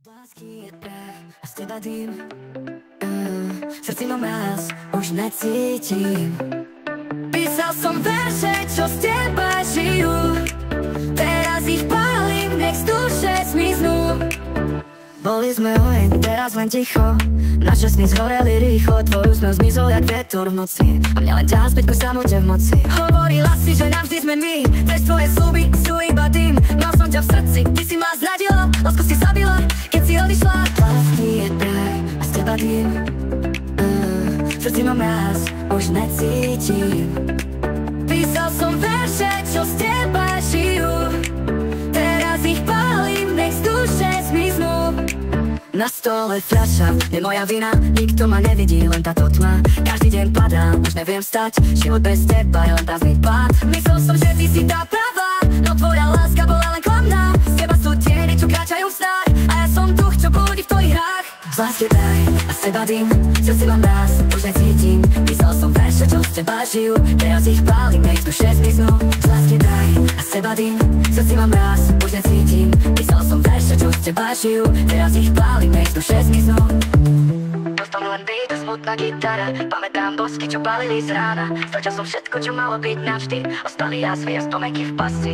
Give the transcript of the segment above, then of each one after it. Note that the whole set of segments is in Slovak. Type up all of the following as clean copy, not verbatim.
Lásky je prev a z teba dým, v srdci mám mráz, už necítim. Písal som verše, čo z teba žijú, teraz ich pálim, nech z duše zmiznú. Boli sme oheň, teraz len ticho, naše sny zhoreli rýchlo, tvoj úsmev zmizol jak vietor v noci a mňa len ťahá späť ku samote v moci. Hovorila si, že navždy sme my, veď tvoje sľuby sú iba dým. Mal som ťa v srdci, ty si ma zradila, lásku si zabila, keď si odišla. Lásky je prach a z teba dým, v srdci mám mráz, už necítim. Písal som verše, čo z teba žijú, teraz ich pálim, nech z duše zmiznú. Na stole fľaša, je moja vina, nikto ma nevidí, len táto tma. Každý deň padám, už neviem stať, život bez teba je len prázdny pád. Myslel som, že ty si tá pravá, no tvoja láska bola len klamná. Z teba sú tiene, čo kráčajú v snách, a ja som duch, čo blúdi v tvojich hrách. Z lásky daj a z teba dým, v srdci mám mráz, už necítim. Písal som verše, čo z teba žijú, teraz ich pálim, nech z duše zmiznú. Z lásky daj a z teba dým, v srdci mám mráz, už necítim. Písal som verše, čo z teba žijú, teraz ich pálim, nech z duše zmiznú. Dostal len beat a smutná gitara, pamätám bosky, čo palili z rána. Stratil som všetko, čo malo byť navždy, ostali jazvy a spomenky v pasci.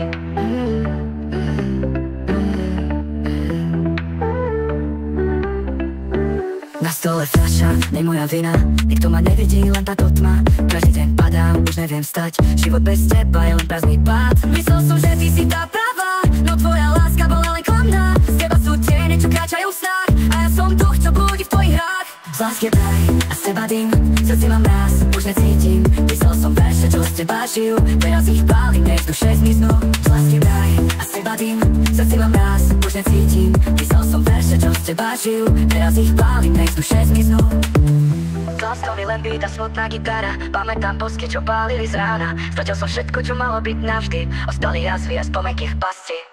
Na stole fľaša, nie moja vina, nikto ma nevidí, len táto tma. Každý deň padám, už neviem stať, život bez teba je len prázdny pád. Myslel som, že ty si tá pravá, no tvoja láska bola len klamná. Z teba sú tiene, čo kráčajú v snách, a ja som duch, čo blúdi v tvojich hrách. Z lásky daj a z teba dým, v srdci mám mráz, už necítim. Písal som verše, čo z teba žijú, teraz ich pálim, nech z duše zmiznú. Z lásky daj a z teba dým, v srdci mám mráz, už necítim. Písal som verše, čo z teba žijú, teraz ich pálim, nech z duše zmiznú. Zostal mi len beat a smutná gitara, pamätám bosky, čo pálili z rána. Stratil som všetko, čo malo byť navždy, ostali jazvy a spomenky v pasti.